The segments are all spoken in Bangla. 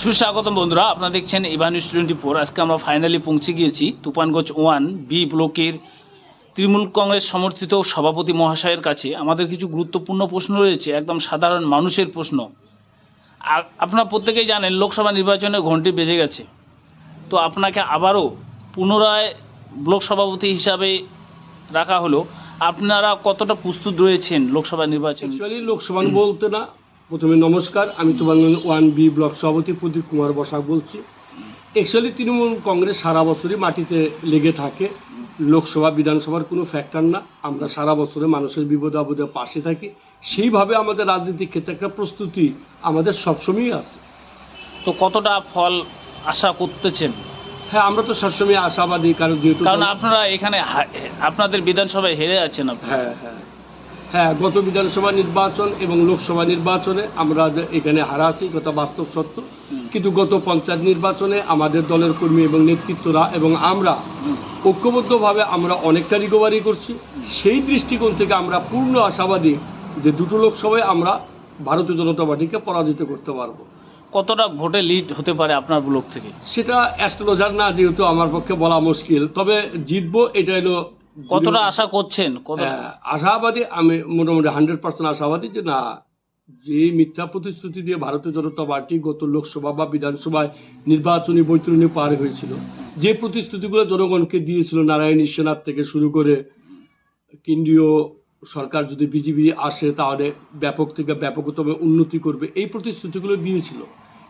সুস্বাগতম বন্ধুরা, আপনারা দেখছেন ইভান নিউজ 24। আজকে আমরা ফাইনালি পৌঁছে গিয়েছি তুফানগঞ্জ 1B ব্লকের তৃণমূল কংগ্রেস সমর্থিত সভাপতি মহাশয়ের কাছে। আমাদের কিছু গুরুত্বপূর্ণ প্রশ্ন রয়েছে, একদম সাধারণ মানুষের প্রশ্ন। আপনারা প্রত্যেকেই জানেন লোকসভা নির্বাচনে ঘন্টি বেজে গেছে, তো আপনাকে আবারও পুনরায় ব্লক সভাপতি হিসাবে রাখা হলো। আপনারা কতটা প্রস্তুত রয়েছেন লোকসভা নির্বাচন? অ্যাকচুয়ালি লোকসভা বলতে না, প্রথমে নমস্কার, আমি তুফানগঞ্জ 1B ব্লক সভাপতি প্রদীপ কুমার বসাক বলছি। অ্যাকচুয়ালি তৃণমূল কংগ্রেস সারা বছরই মাটিতে লেগে থাকে, লোকসভা বিধানসভার কোনো ফ্যাক্টর না। আমরা সারা বছরে মানুষের বিপদে আপদে পাশে থাকি, সেইভাবে আমাদের রাজনৈতিক ক্ষেত্রে একটা প্রস্তুতি আমাদের সবসময়ই আছে। তো কতটা ফল আশা করতেছেন? হ্যাঁ, আমরা তো সবসময় আশাবাদী, যেহেতু আপনারা এখানে আপনাদের বিধানসভায় হেরে আছেন। হ্যাঁ, গত বিধানসভা নির্বাচন এবং লোকসভা নির্বাচনে আমরা এখানে হারাছি, কথা বাস্তব সত্য। কিন্তু গত পঞ্চায়েত নির্বাচনে আমাদের দলের কর্মী এবং নেতৃত্বরা এবং আমরা ঐক্যবদ্ধভাবে আমরা অনেকটা রিকভারি করছি। সেই দৃষ্টিকোণ থেকে আমরা পূর্ণ আশাবাদী যে দুটো লোকসভায় আমরা ভারতীয় জনতা পার্টিকে পরাজিত করতে পারবো। কতটা ভোটে লিড হতে পারে আপনার ব্লক থেকে? সেটা অ্যাস্ট্রোলজার না, যেহেতু আমার পক্ষে বলা মুশকিল, তবে জিতবো এটা হলো। কতটা আশা করছেন? আশাবাদী, আমি মোটামুটি 100% আশাবাদী যে না, যে মিথ্যা প্রতিশ্রুতি দিয়ে ভারতীয় জনতা পার্টি গত লোকসভা বা বিধানসভায় নির্বাচনী বৈতরণী পার হয়েছিল, যে প্রতিশ্রুতিগুলো জনগণকে দিয়েছিল, নারায়ণী সেনার থেকে শুরু করে কেন্দ্রীয় সরকার যদি বিজেপি আসে তাহলে ব্যাপক থেকে ব্যাপকতম উন্নতি করবে, এই প্রতিশ্রুতিগুলো দিয়েছিল।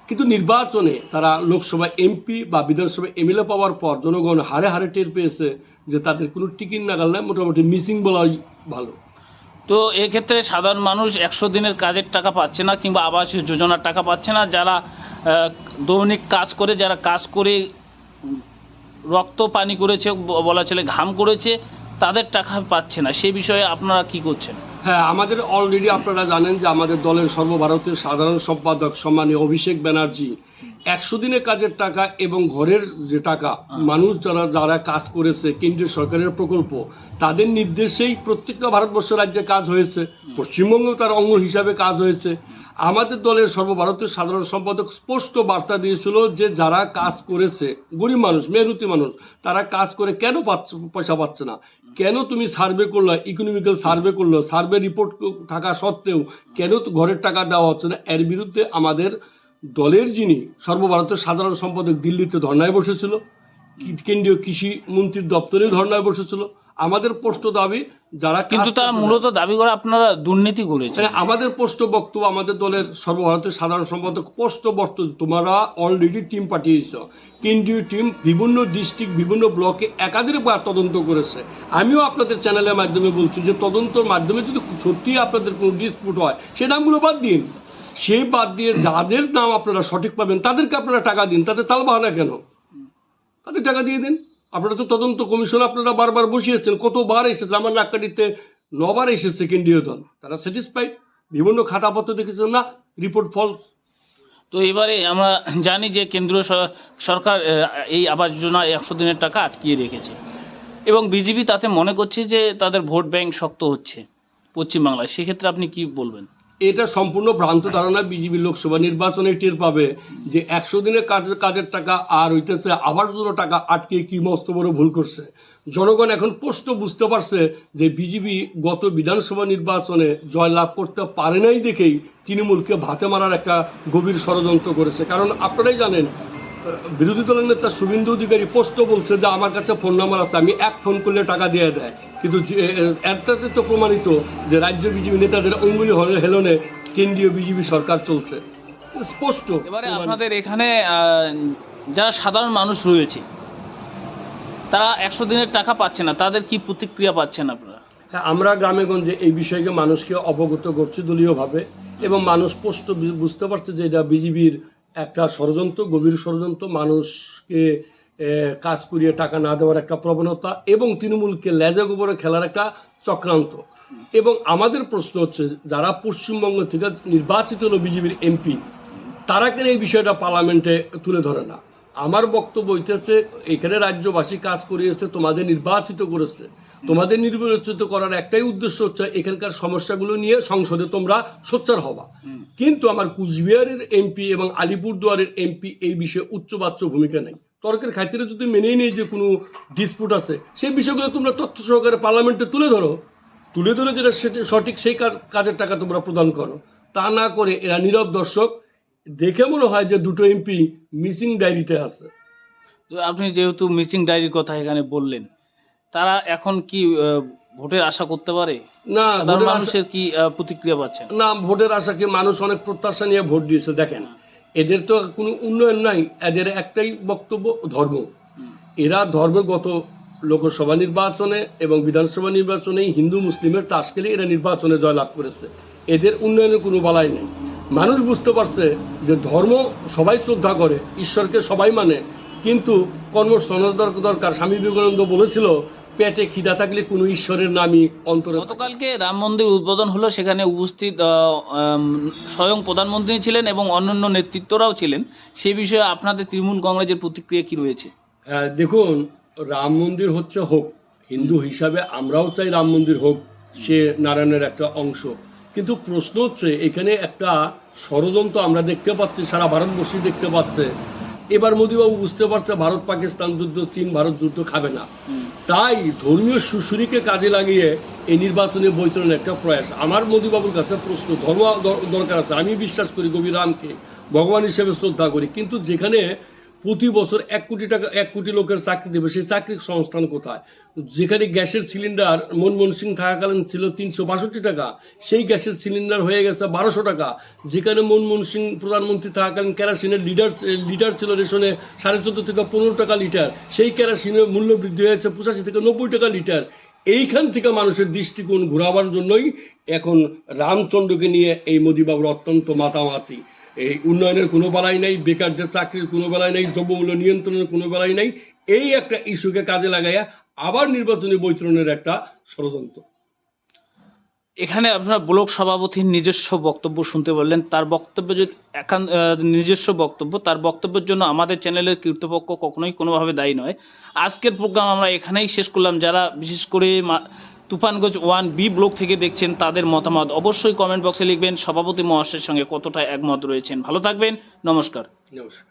কিন্তু নির্বাচনে তারা লোকসভা এমপি বা বিধানসভা এমএলএ পাওয়ার পর জনগণ হারে হারে টের পেয়েছে যে তাদের কোনো টিকিট নাগাল নাই, মোটামুটি মিসিং বলাই ভালো। তো এক্ষেত্রে সাধারণ মানুষ 100 দিনের কাজের টাকা পাচ্ছে না, কিংবা আবাস যোজনার টাকা পাচ্ছে না। যারা দৈনিক কাজ করে, যারা কাজ করে রক্ত পানি করেছে, বলা চলে ঘাম করেছে, তাদের টাকা পাচ্ছে না। সেই বিষয়ে আপনারা কি করছেন? হ্যাঁ, আমাদের অলরেডি আপনারা জানেন যে আমাদের দলের সর্বভারতীয় সাধারণ সম্পাদক সম্মানীয় অভিষেক ব্যানার্জি 100 দিনের কাজের টাকা এবং ঘরের যে টাকা, মানুষ যারা কাজ করেছে কেন্দ্রীয় সরকারের প্রকল্প, তাদের নির্দেশেই প্রত্যেকটা ভারতবর্ষ রাজ্যে কাজ হয়েছে, পশ্চিমবঙ্গেও তার অঙ্গ হিসাবে কাজ হয়েছে। আমাদের দলের সর্বভারতীয় সাধারণ সম্পাদক স্পষ্ট বার্তা দিয়েছিল যে যারা কাজ করেছে, গরিব মানুষ, মেহনতি মানুষ, তারা কাজ করে কেন পয়সা পাচ্ছে না, কেন তুমি সার্ভে করলো, ইকোনমিক্যাল সার্ভে করলো, সার্ভে রিপোর্ট থাকা সত্ত্বেও কেন ঘরের টাকা দেওয়া হচ্ছে না। এর বিরুদ্ধে আমাদের দলের যিনি সর্বভারতীয় সাধারণ সম্পাদক দিল্লিতে ধর্নায় বসেছিল, কেন্দ্রীয় কৃষি মন্ত্রীর দপ্তরে ধর্নায় বসেছিল। আমাদের স্পষ্ট দাবি, যারা কিন্তু তারা মূলত দাবি করে আপনারা দুর্নীতি করেছেন। আমাদের স্পষ্ট বক্তব্য, আমাদের দলের সর্বভারতীয় সাধারণ সম্পাদক স্পষ্ট বক্তব্য, তোমরা অলরেডি টিম পাঠিয়েছ, কেন্দ্রীয় টিম বিভিন্ন ডিস্ট্রিক্ট বিভিন্ন ব্লকে একাধিকবার তদন্ত করেছে। আমিও আপনাদের চ্যানেলের মাধ্যমে বলছি যে তদন্তের মাধ্যমে যদি সত্যি আপনাদের কোনো ডিসপুট হয়, সে নামগুলো বাদ দিন। সেই বাদ দিয়ে যাদের নাম আপনারা সঠিক পাবেন তাদেরকে আপনারা টাকা দিন, তাদের তালবাহানা কেন? তাদের টাকা দিয়ে দিন। আপনারা তো তদন্ত কমিশন আপনারা বারবার বসিয়েছেন, কতবার এসেছে, আমার নাক্কাটিতে 9 বার এসেছে কেন্দ্রীয় দল, তারা স্যাটিসফাইড। বিভিন্ন খাতাপত্র দেখেছেন না, রিপোর্ট ফলস। তো এবারে আমরা জানি যে কেন্দ্রীয় সরকার এই আবাস যোজনা 100 দিনের টাকা আটকিয়ে রেখেছে, এবং বিজেপি তাতে মনে করছে যে তাদের ভোট ব্যাংক শক্ত হচ্ছে পশ্চিমবাংলায়। সেক্ষেত্রে আপনি কি বলবেন? এটা সম্পূর্ণ ভ্রান্ত ধারণা। বিজেপি লোকসভা নির্বাচনে টের পাবে যে 100 দিনের কাজের টাকা আর হইতেছে আবাস যোজনা টাকা আটকে কি মস্ত বড় ভুল করছে। জনগণ এখন স্পষ্ট বুঝতে পারছে যে বিজেপি গত বিধানসভা নির্বাচনে জয়লাভ করতে পারে নাই দেখেই তৃণমূলকে ভাতে মারার একটা গভীর ষড়যন্ত্র করেছে। কারণ আপনারাই জানেন, বিরোধী দলের নেতা শুভেন্দু অধিকারী স্পষ্ট বলছে যে আমার কাছে ফোন নাম্বার আছে, আমি এক ফোন করলে টাকা দিয়ে দেয়। কিন্তু এটাতে তো প্রমাণিত যে রাজ্য বিজেপি নেতাদের অঙ্গুলি হেলনে কেন্দ্রীয় বিজেপি সরকার চলছে, স্পষ্ট। এবারে আপনাদের এখানে যারা সাধারণ মানুষ রয়েছে, তারা 100 দিনের টাকা পাচ্ছে না, তাদের কি প্রতিক্রিয়া পাচ্ছেন আপনারা? হ্যাঁ, আমরা গ্রামে গঞ্জে এই বিষয়কে মানুষকে অবগত করছি দলীয়ভাবে, এবং মানুষ স্পষ্ট বুঝতে পারছে যে এটা বিজেপির একটা ষড়যন্ত্র, গভীর ষড়যন্ত্র, মানুষকে কাজ করিয়ে টাকা না দেওয়ার একটা প্রবণতা, এবং তৃণমূলকে লেজা গোবরে খেলার একটা চক্রান্ত। এবং আমাদের প্রশ্ন হচ্ছে, যারা পশ্চিমবঙ্গ থেকে নির্বাচিত হলো বিজেপির এমপি, তারা কেন এই বিষয়টা পার্লামেন্টে তুলে ধরে না? আমার বক্তব্য হইতেছে, এখানে রাজ্যবাসী কাজ করিয়েছে, তোমাদের নির্বাচিত করেছে, তোমাদের নির্বাচিত করার একটাই উদ্দেশ্য হচ্ছে এখানকার সমস্যাগুলো নিয়ে সংসদে তোমরা সোচ্চার হবা। কিন্তু আমার কুচবিহারের এমপি এবং আলিপুরদুয়ারের এমপি এই বিষয়ে উচ্চবাচ্য ভূমিকা নেই। তর্কের খাতিরে যদি মেনেই নেই যে কোনো ডিসপুট আছে, সেই বিষয়গুলো তোমরা তথ্য সহকারে পার্লামেন্টে তুলে ধরো, যেটা সঠিক সেই কাজের টাকা তোমরা প্রদান করো। তা না করে এরা নীরব দর্শক। দেখে মনে হয় যে দুটো এমপি মিসিং ডায়েরিতে আছে। তো আপনি যেহেতু মিসিং ডায়েরির কথা এখানে বললেন, তারা এখন কি ভোটের আশা করতে পারে? না, সাধারণ মানুষের কি প্রতিক্রিয়া পাচ্ছেন? না, ভোটের আশাকে মানুষ অনেক প্রত্যাশা নিয়ে ভোট দিয়েছে। দেখেন, এদের তো কোনো উন্নয়ন নাই, এদের একটাই বক্তব্য, ধর্ম। এরা ধর্মগত লোকসভা নির্বাচনে এবং বিধানসভা নির্বাচনে হিন্দু মুসলিমের তাস খেলে এরা নির্বাচনে জয়লাভ করেছে। এদের উন্নয়নের কোনো বালাই নেই। মানুষ বুঝতে পারছে যে ধর্ম সবাই শ্রদ্ধা করে, ঈশ্বরকে সবাই মানে, কিন্তু কর্মসংস্থান দরকার। স্বামী বিবেকানন্দ বলেছিল, পেটে খিদা থাকলে কোনো ঈশ্বরের নামই অন্তরে। গতকালকে রাম মন্দির উদ্বোধন হলো, সেখানে উপস্থিত স্বয়ং প্রধানমন্ত্রী ছিলেন এবং অন্যান্য নেতৃত্বরাও ছিলেন। সেই বিষয়ে আপনাদের তৃণমূল কংগ্রেসের প্রতিক্রিয়া কি রয়েছে? দেখুন, রাম মন্দির হোক, হিন্দু হিসাবে আমরাও চাই রাম মন্দির হোক, সে নারায়ণের একটা অংশ। কিন্তু প্রশ্ন হচ্ছে, এখানে একটা ষড়যন্ত্র আমরা দেখতে পাচ্ছি, সারা ভারতবর্ষী দেখতে পাচ্ছে। এবার মোদীবাবু বুঝতে পারছে ভারত পাকিস্তান যুদ্ধ, চীন ভারত যুদ্ধ খাবে না, তাই ধর্মীয় সুশুরিকে কাজে লাগিয়ে এই নির্বাচনে বৈতরণের একটা প্রয়াস। আমার মোদীবাবুর কাছে প্রশ্ন, ধর্ম দরকার আছে, আমি বিশ্বাস করি গভীর রামকে ভগবান হিসেবে শ্রদ্ধা করি, কিন্তু যেখানে প্রতি বছর 1 কোটি টাকা 1 কোটি লোকের চাকরি দেবে, সেই চাকরির সংস্থান কোথায়? যেখানে গ্যাসের সিলিন্ডার মনমোহন সিং থাকাকালীন ছিল 362 টাকা, সেই গ্যাসের সিলিন্ডার হয়ে গেছে 1200 টাকা। যেখানে মনমোহন সিং প্রধানমন্ত্রী থাকাকালীন কেরাসিনের লিটার ছিল রেশনে 14.5 থেকে 15 টাকা লিটার, সেই কেরাসিনের মূল্য বৃদ্ধি হয়েছে 85 থেকে 90 টাকা লিটার। এইখান থেকে মানুষের দৃষ্টিকোণ ঘোরাবার জন্যই এখন রামচন্দ্রকে নিয়ে এই মোদীবাবুর অত্যন্ত মাতামাতি। এই উন্নয়নের কোনো বেলাই নেই, বেকারদের চাকরির কোনো বেলাই নেই, দ্রব্যমূল্য নিয়ন্ত্রণের কোনো বেলাই নেই। এই একটা ইস্যুকে কাজে লাগাইয়া আবার নির্বাচনী বৈতরণের একটা ষড়যন্ত্র। এখানে আপনারা ব্লক সভাপতির নিজস্ব বক্তব্য শুনতে বললেন, তার বক্তব্য যে নিজস্ব বক্তব্য, তার বক্তব্যের জন্য আমাদের চ্যানেলের কর্তৃপক্ষ কখনোই কোনোভাবে দায়ী নয়। আজকের প্রোগ্রাম আমরা এখানেই শেষ করলাম। যারা বিশেষ করে তুফানগঞ্জ 1B ব্লক থেকে দেখছেন, তাদের মতামত অবশ্যই কমেন্ট বক্সে লিখবেন। সভাপতি মহাশয়ের সঙ্গে কতটা একমত রয়েছেন। ভালো থাকবেন, নমস্কার। নমস্কার।